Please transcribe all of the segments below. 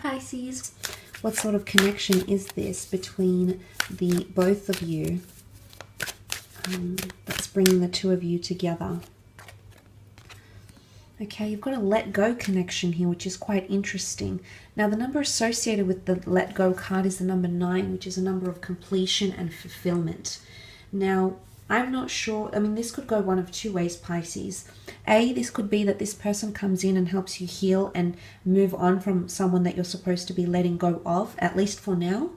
Pisces. What sort of connection is this between the both of you that's bringing the two of you together? Okay, you've got a let go connection here, which is quite interesting. Now, the number associated with the let go card is the number 9, which is a number of completion and fulfillment. Now, I'm not sure. I mean, this could go one of two ways, Pisces. A, this could be that this person comes in and helps you heal and move on from someone that you're supposed to be letting go of, at least for now.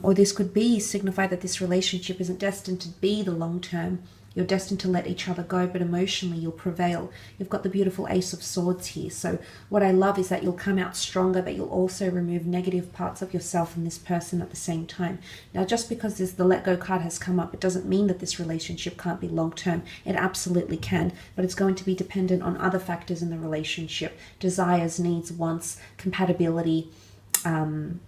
Or this could be signify that this relationship isn't destined to be the long term. You're destined to let each other go, but emotionally you'll prevail. You've got the beautiful Ace of Swords here. So what I love is that you'll come out stronger, but you'll also remove negative parts of yourself and this person at the same time. Now, just because the let go card has come up, it doesn't mean that this relationship can't be long term. It absolutely can, but it's going to be dependent on other factors in the relationship: desires, needs, wants, compatibility, and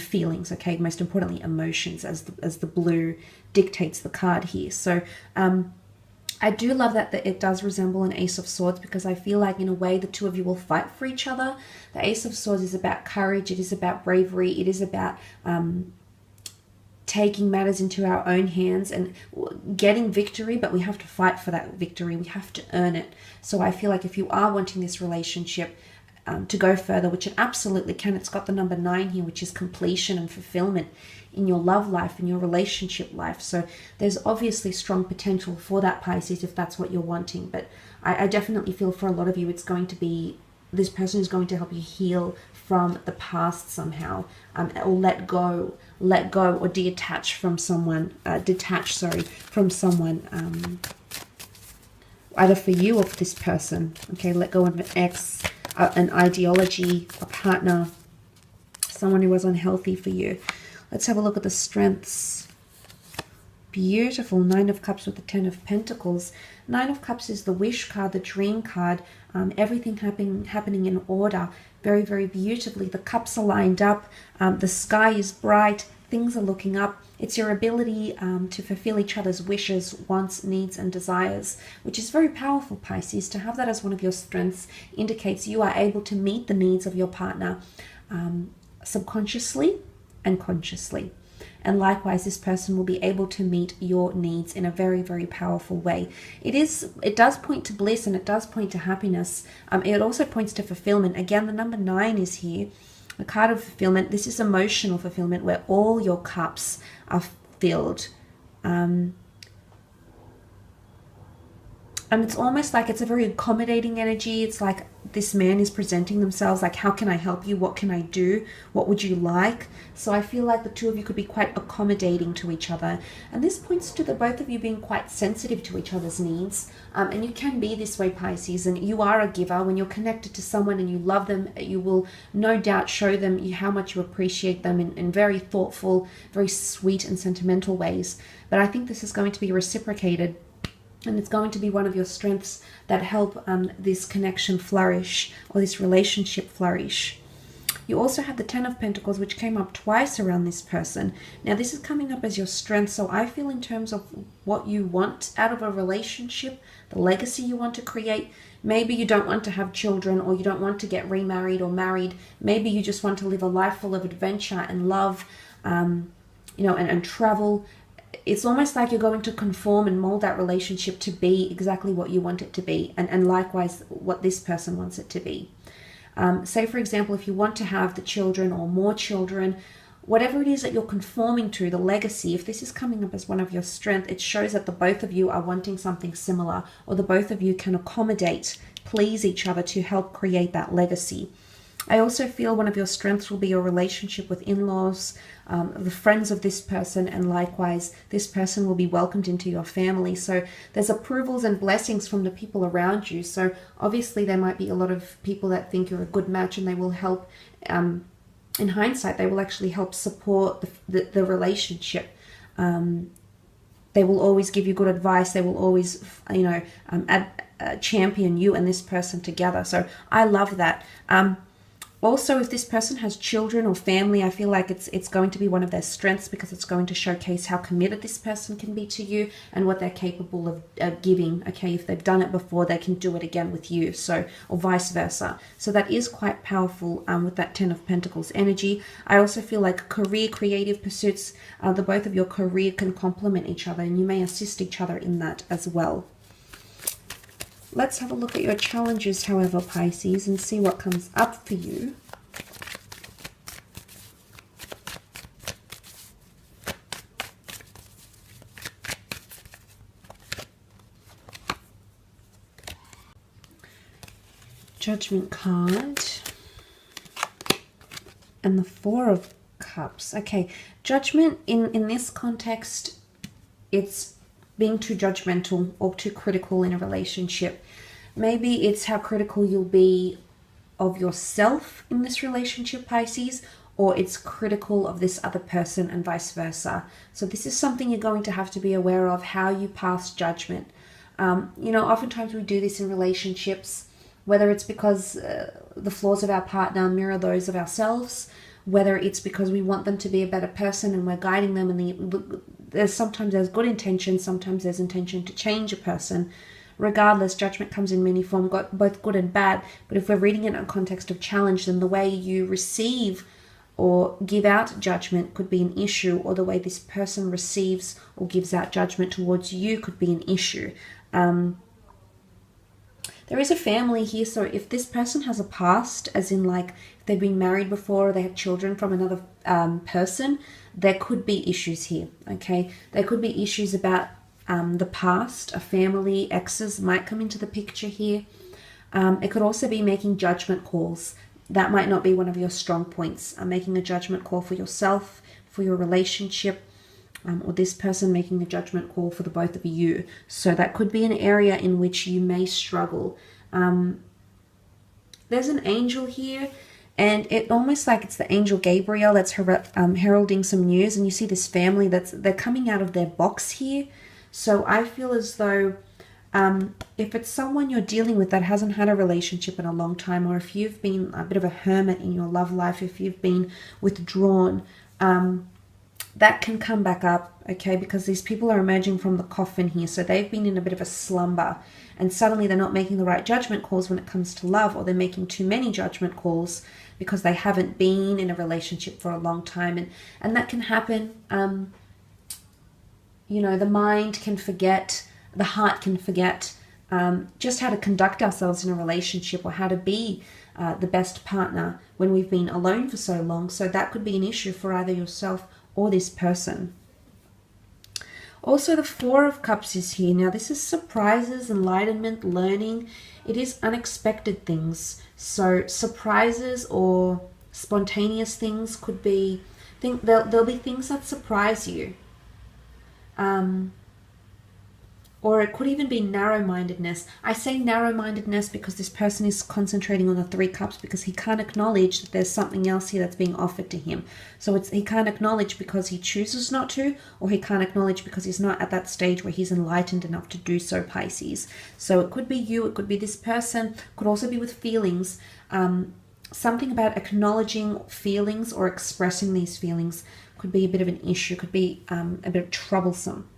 feelings. Okay, most importantly, emotions, as the blue dictates the card here. So I do love that it does resemble an Ace of Swords, because I feel like in a way the two of you will fight for each other. The Ace of Swords is about courage, it is about bravery, it is about taking matters into our own hands and getting victory, but we have to fight for that victory. We have to earn it. So I feel like if you are wanting this relationship to go further, which it absolutely can, it's got the number 9 here, which is completion and fulfillment in your love life, in your relationship life. So there's obviously strong potential for that, Pisces, if that's what you're wanting. But I definitely feel for a lot of you, it's going to be, this person is going to help you heal from the past somehow, or let go or detach from someone, from someone, either for you or for this person. Okay, let go of an ex, an ideology, a partner, someone who was unhealthy for you. Let's have a look at the strengths. Beautiful. 9 of Cups with the 10 of Pentacles. 9 of Cups is the wish card, the dream card. Everything happening in order. Very, very beautifully. The cups are lined up. The sky is bright. Things are looking up. It's your ability to fulfill each other's wishes, wants, needs, and desires, which is very powerful, Pisces. To have that as one of your strengths indicates you are able to meet the needs of your partner subconsciously and consciously. And likewise, this person will be able to meet your needs in a very, very powerful way. It does point to bliss, and it does point to happiness. It also points to fulfillment. Again, the number 9 is here. The card of fulfillment. This is emotional fulfillment, where all your cups are filled. And it's almost like it's a very accommodating energy. It's like this man is presenting themselves like, how can I help you? What can I do? What would you like? So I feel like the two of you could be quite accommodating to each other. And this points to the both of you being quite sensitive to each other's needs. And you can be this way, Pisces. And you are a giver. When you're connected to someone and you love them, you will no doubt show them how much you appreciate them in very thoughtful, very sweet and sentimental ways. But I think this is going to be reciprocated. And it's going to be one of your strengths that help this connection flourish, or this relationship flourish. You also have the 10 of Pentacles, which came up twice around this person. Now, this is coming up as your strength. So I feel in terms of what you want out of a relationship, the legacy you want to create. Maybe you don't want to have children, or you don't want to get remarried or married. Maybe you just want to live a life full of adventure and love, and travel. It's almost like you're going to conform and mold that relationship to be exactly what you want it to be, and likewise what this person wants it to be. Say, for example, if you want to have the children or more children, whatever it is that you're conforming to, the legacy, if this is coming up as one of your strengths, it shows that the both of you are wanting something similar, or the both of you can accommodate, please each other to help create that legacy. I also feel one of your strengths will be your relationship with in-laws, the friends of this person, and likewise, this person will be welcomed into your family. So there's approvals and blessings from the people around you. So obviously there might be a lot of people that think you're a good match, and they will help, in hindsight, they will actually help support the relationship. They will always give you good advice. They will always, champion you and this person together. So I love that. Also, if this person has children or family, I feel like it's going to be one of their strengths, because it's going to showcase how committed this person can be to you and what they're capable of giving. Okay, if they've done it before, they can do it again with you. So, or vice versa. So that is quite powerful with that Ten of Pentacles energy. I also feel like career, creative pursuits, the both of your career can complement each other, and you may assist each other in that as well. Let's have a look at your challenges, however, Pisces, and see what comes up for you. Judgment card. And the Four of Cups. Okay, judgment in this context, it's being too judgmental or too critical in a relationship. Maybe it's how critical you'll be of yourself in this relationship, Pisces, or it's critical of this other person and vice versa. So this is something you're going to have to be aware of, how you pass judgment. You know, oftentimes we do this in relationships, whether it's because the flaws of our partner mirror those of ourselves, whether it's because we want them to be a better person and we're guiding them, and sometimes there's good intention, sometimes there's intention to change a person. Regardless, judgment comes in many forms, both good and bad. But if we're reading it in a context of challenge, then the way you receive or give out judgment could be an issue, or the way this person receives or gives out judgment towards you could be an issue. There is a family here, so if this person has a past, as in like if they've been married before or they have children from another person, there could be issues here, okay? There could be issues about the past. A family, exes might come into the picture here. It could also be making judgment calls. That might not be one of your strong points. Making a judgment call for yourself, for your relationship, or this person making a judgment call for the both of you. So that could be an area in which you may struggle. There's an angel here, and it almost like it's the angel Gabriel that's heralding some news. And you see this family they're coming out of their box here. So I feel as though if it's someone you're dealing with that hasn't had a relationship in a long time, or if you've been a bit of a hermit in your love life, if you've been withdrawn, that can come back up, okay? Because these people are emerging from the coffin here. So they've been in a bit of a slumber, and suddenly they're not making the right judgment calls when it comes to love, or they're making too many judgment calls because they haven't been in a relationship for a long time. And that can happen. You know, the mind can forget, the heart can forget just how to conduct ourselves in a relationship, or how to be the best partner when we've been alone for so long. So that could be an issue for either yourself or this person. Also, the Four of Cups is here. Now, this is surprises, enlightenment, learning. It is unexpected things. So surprises or spontaneous things could be, there'll be things that surprise you. Or it could even be narrow-mindedness. I say narrow-mindedness because this person is concentrating on the Three Cups, because he can't acknowledge that there's something else here that's being offered to him. So he can't acknowledge because he chooses not to, or he can't acknowledge because he's not at that stage where he's enlightened enough to do so, Pisces. So it could be you, it could be this person, could also be with feelings. Something about acknowledging feelings or expressing these feelings could be a bit of an issue, could be a bit troublesome.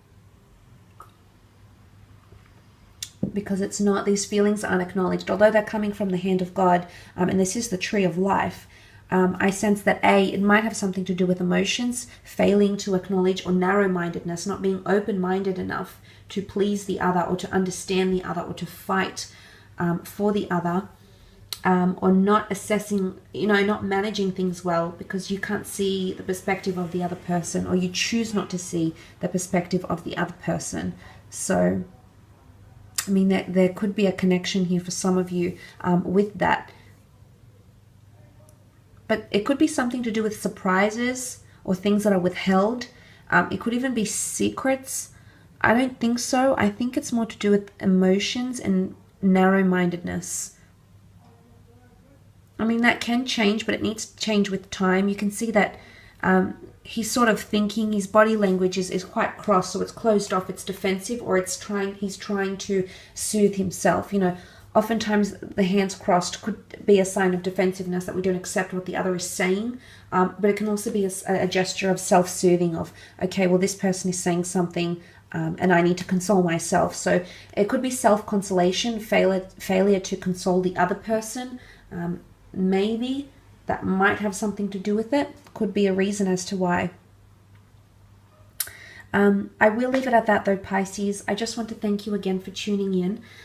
Because it's not, these feelings aren't acknowledged, although they're coming from the hand of God, and this is the tree of life. I sense that it might have something to do with emotions, failing to acknowledge, or narrow-mindedness, not being open-minded enough to please the other, or to understand the other, or to fight for the other, or not assessing, not managing things well because you can't see the perspective of the other person, or you choose not to see the perspective of the other person. So I mean, there could be a connection here for some of you with that. But it could be something to do with surprises or things that are withheld. It could even be secrets. I don't think so. I think it's more to do with emotions and narrow-mindedness. I mean, that can change, but it needs to change with time. You can see that he's sort of thinking, his body language is quite cross, so it's closed off, it's defensive, or he's trying to soothe himself. oftentimes the hands crossed could be a sign of defensiveness, that we don't accept what the other is saying. But it can also be a gesture of self-soothing of, okay, well, this person is saying something and I need to console myself. So it could be self-consolation, failure to console the other person. Maybe that might have something to do with it. Could be a reason as to why. I will leave it at that though, Pisces. I just want to thank you again for tuning in.